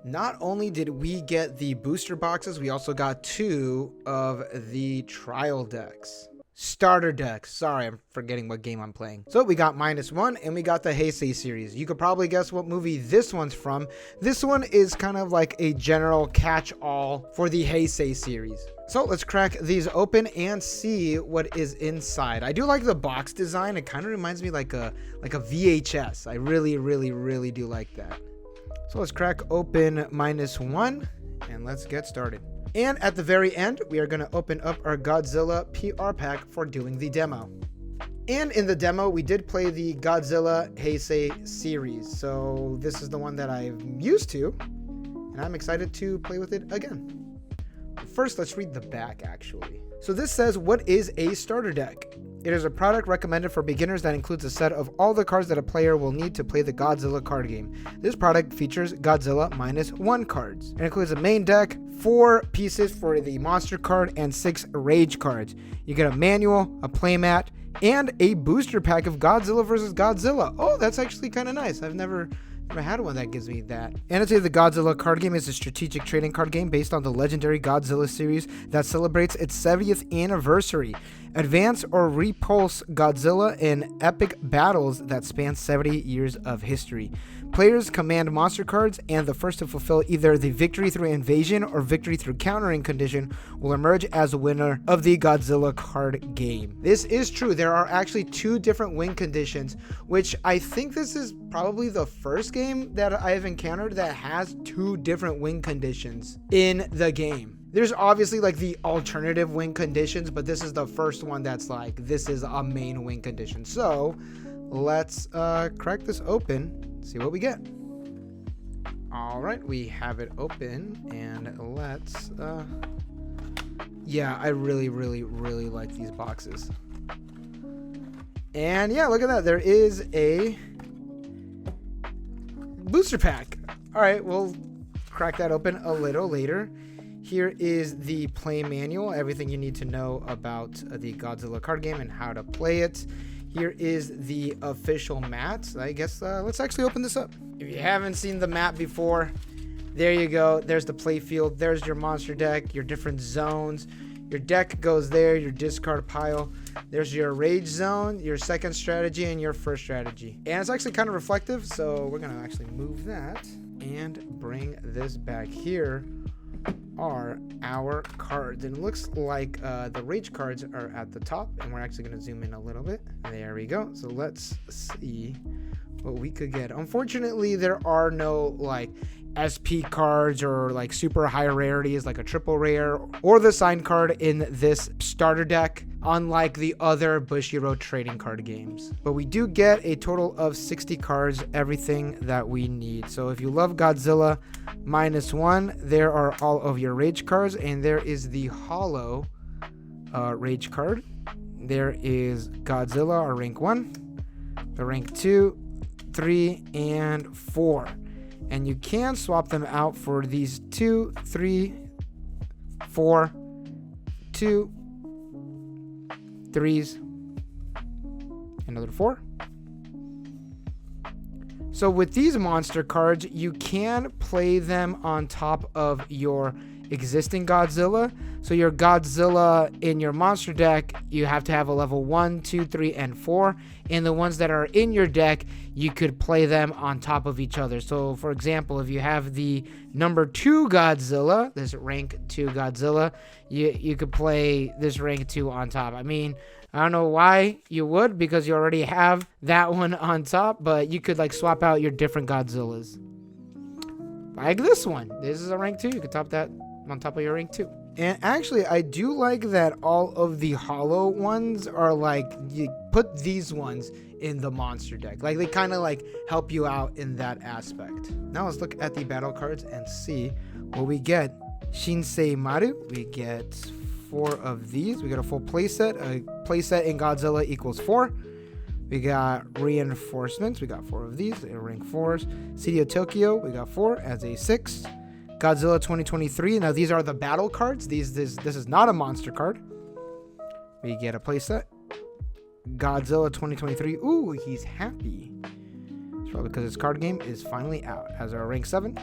Not only did we get the booster boxes, we also got 2 of the trial decks. Starter deck. Sorry, I'm forgetting what game I'm playing. So we got -1 and we got the Heisei series. You could probably guess what movie this one's from. This one is kind of like a general catch-all for the Heisei series. So let's crack these open and see what is inside. I do like the box design. It kind of reminds me like a VHS. I really do like that. So let's crack open -1 and let's get started. And at the very end, we are going to open up our Godzilla PR pack for doing the demo. And in the demo, we did play the Godzilla Heisei series. So this is the one that I'm used to, and I'm excited to play with it again. But first, let's read the back actually. So this says, what is a starter deck? It is a product recommended for beginners that includes a set of all the cards that a player will need to play the Godzilla card game. This product features Godzilla -1 cards. It includes a main deck, 4 pieces for the monster card, and 6 rage cards. You get a manual, a playmat, and a booster pack of Godzilla vs. Godzilla. Oh, that's actually kind of nice. I've never had one that gives me that. Annotated, the Godzilla card game is a strategic trading card game based on the legendary Godzilla series that celebrates its 70th anniversary. Advance or repulse Godzilla in epic battles that span 70 years of history. Players command monster cards, and the first to fulfill either the victory through invasion or victory through countering condition will emerge as the winner of the Godzilla card game. This is true. There are actually 2 different win conditions, which I think this is probably the first game that I've encountered that has 2 different win conditions in the game. There's obviously like the alternative win conditions, but this is the first one that's like, this is a main win condition. So let's crack this open, see what we get. All right, we have it open, and let's yeah, I really like these boxes. And yeah, look at that, there is a booster pack. All right, we'll crack that open a little later. Here is the play manual, everything you need to know about the Godzilla card game and how to play it. Here is the official mat. I guess let's actually open this up. If you haven't seen the map before, there you go. There's the play field. There's your monster deck, your different zones. Your deck goes there, your discard pile. There's your rage zone, your second strategy, and your first strategy. And it's actually kind of reflective, so we're going to actually move that and bring this back. Here are our cards, and it looks like the rage cards are at the top, and we're actually going to zoom in a little bit. There we go. So let's see what we could get. Unfortunately, there are no like SP cards or like super high rarities like a triple rare or the signed card in this starter deck, unlike the other Bushiroad trading card games. But we do get a total of 60 cards, everything that we need. So if you love Godzilla -1, there are all of your rage cards, and there is the hollow rage card. There is Godzilla, our rank 1, the rank 2, 3, and 4. And you can swap them out for these 2, 3, 4, 2, 3s, another 4. So with these monster cards, you can play them on top of your existing Godzilla. So your Godzilla in your monster deck, you have to have a level 1, 2, 3, and 4. And the ones that are in your deck, you could play them on top of each other. So for example, if you have the number 2 Godzilla, this rank 2 Godzilla, you could play this rank 2 on top. I mean, I don't know why you would, because you already have that one on top, but you could like swap out your different Godzillas. Like this one. This is a rank 2. You could top that on top of your rank 2. And actually, I do like that all of the hollow ones are like, you put these ones in the monster deck. Like they kind of like help you out in that aspect. Now let's look at the battle cards and see what we get. Heisei Maru, we get 4 of these. We got a full playset. A playset in Godzilla equals 4. We got reinforcements. We got 4 of these. They're rank 4s. City of Tokyo, we got 4 as a 6. Godzilla 2023. Now these are the battle cards. This is not a monster card. We get a playset. Godzilla 2023. Ooh, he's happy. It's probably because his card game is finally out. As our rank 7.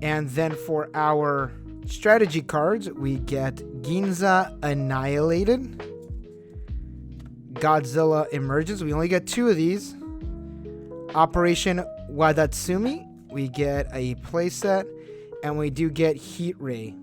And then for our strategy cards, we get Ginza Annihilated, Godzilla Emergence. We only get 2 of these. Operation Wadatsumi. We get a playset, and we do get Heat Ray.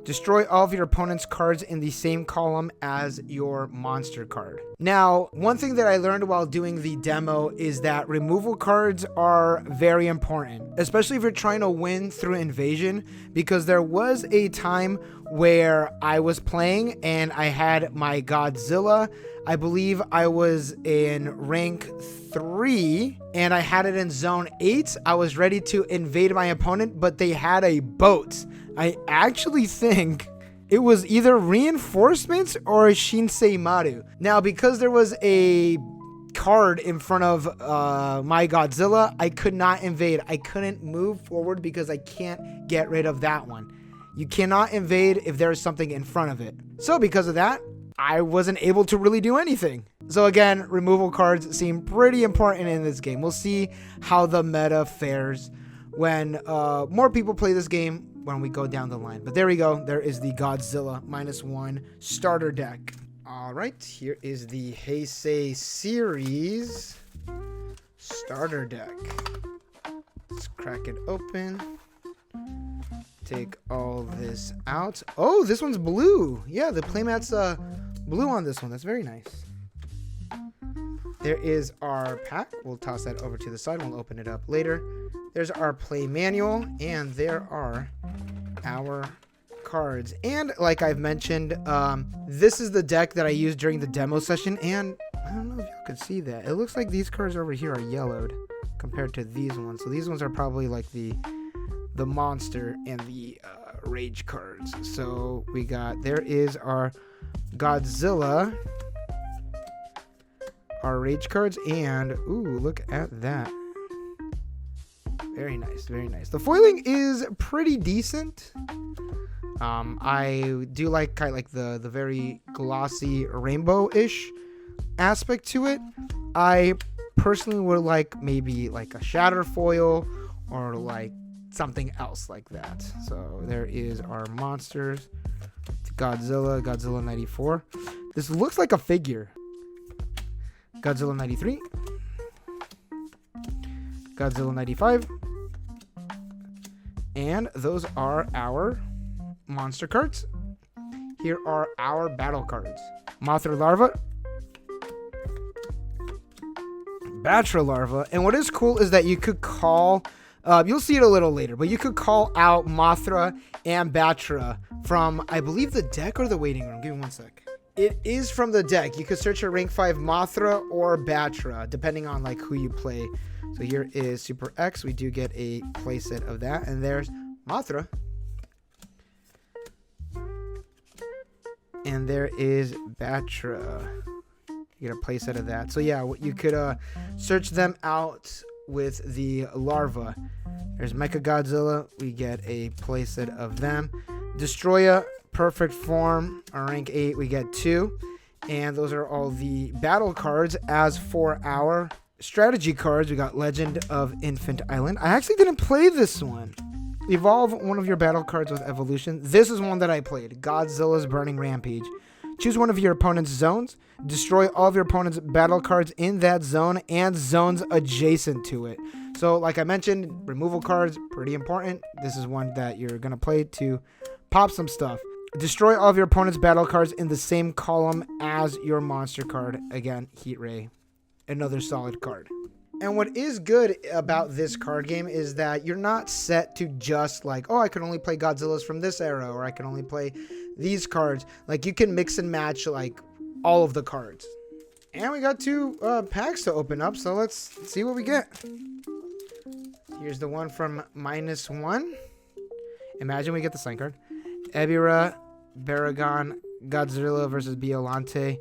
Destroy all of your opponent's cards in the same column as your monster card. Now, one thing that I learned while doing the demo is that removal cards are very important, especially if you're trying to win through invasion, because there was a time where I was playing and I had my Godzilla. I believe I was in rank 3 and I had it in zone 8. I was ready to invade my opponent, but they had a boat. I actually think it was either reinforcements or a Shinsei Maru. Now, because there was a card in front of my Godzilla, I could not invade. I couldn't move forward because I can't get rid of that one. You cannot invade if there is something in front of it. So because of that, I wasn't able to really do anything. So again, removal cards seem pretty important in this game. We'll see how the meta fares when more people play this game when we go down the line. But there we go. There is the Godzilla -1 starter deck. All right, here is the Heisei Series starter deck. Let's crack it open. Take all this out. Oh, this one's blue. Yeah, the playmat's blue on this one. That's very nice. There is our pack. We'll toss that over to the side. We'll open it up later. There's our play manual, and there are our cards. And like I've mentioned, this is the deck that I used during the demo session, and I don't know if you could see that. It looks like these cards over here are yellowed compared to these ones. So these ones are probably like the monster and the rage cards. So we got, there is our Godzilla, our rage cards, and ooh, look at that. Very nice, very nice. The foiling is pretty decent. I do like kind of like the very glossy rainbow-ish aspect to it. I personally would like maybe like a shatter foil or like something else like that. So there is our monsters. Godzilla 94. This looks like a figure. Godzilla 93. Godzilla 95. And those are our monster cards. Here are our battle cards. Mothra Larva, Batra Larva, and what is cool is that you could call, you'll see it a little later, but you could call out Mothra and Batra from, I believe, the deck or the waiting room. Give me one sec. It is from the deck. You could search a rank 5 Mothra or Batra, depending on like who you play. So here is Super X. We do get a playset of that, and there's Mothra. And there is Batra. You get a playset of that. So yeah, you could search them out with the larva. There's Mechagodzilla. We get a playset of them. Destroya, perfect form, rank 8. We get 2. And those are all the battle cards. As for our strategy cards, we got Legend of Infant Island. I actually didn't play this one. Evolve one of your battle cards with evolution. This is one that I played. Godzilla's Burning Rampage. Choose one of your opponent's zones. Destroy all of your opponent's battle cards in that zone and zones adjacent to it. So like I mentioned, removal cards, pretty important. This is one that you're going to play to pop some stuff. Destroy all of your opponent's battle cards in the same column as your monster card. Again, Heat Ray. Another solid card. And what is good about this card game is that you're not set to just like, oh, I can only play Godzillas from this era, or I can only play these cards. Like, you can mix and match like all of the cards. And we got 2 packs to open up, so let's see what we get. Here's the one from -1. Imagine we get the sign card. Ebirah, Baragon, Godzilla versus Biollante,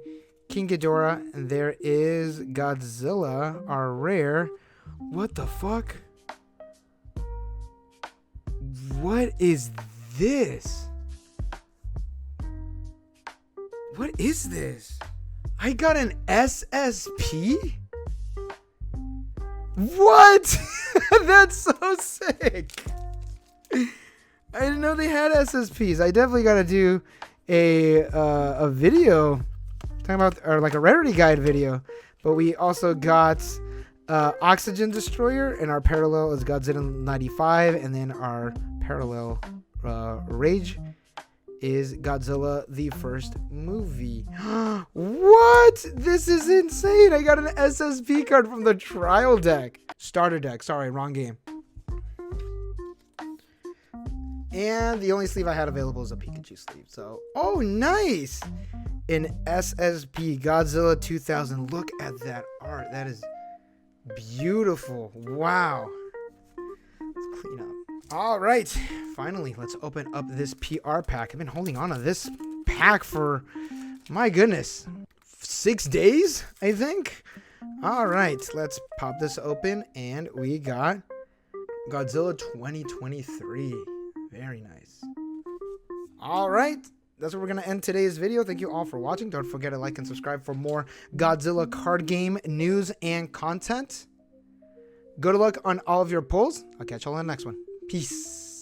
King Ghidorah, and there is Godzilla, our rare. What the fuck? What is this? What is this? I got an SSP? What? That's so sick. I didn't know they had SSPs. I definitely got to do a video talking about, or like a rarity guide video. But we also got Oxygen Destroyer, and our parallel is Godzilla 95, and then our parallel Rage is Godzilla the first movie. What? This is insane. I got an SSP card from the trial deck. Starter deck. Sorry, wrong game. And the only sleeve I had available is a Pikachu sleeve. So, oh, nice. An SSP Godzilla 2000. Look at that art. That is beautiful. Wow. Let's clean up. All right. Finally, let's open up this PR pack. I've been holding on to this pack for, my goodness, 6 days, I think. All right. Let's pop this open. And we got Godzilla 2023. Very nice. All right. That's where we're going to end today's video. Thank you all for watching. Don't forget to like and subscribe for more Godzilla card game news and content. Good luck on all of your pulls. I'll catch you all in the next one. Peace.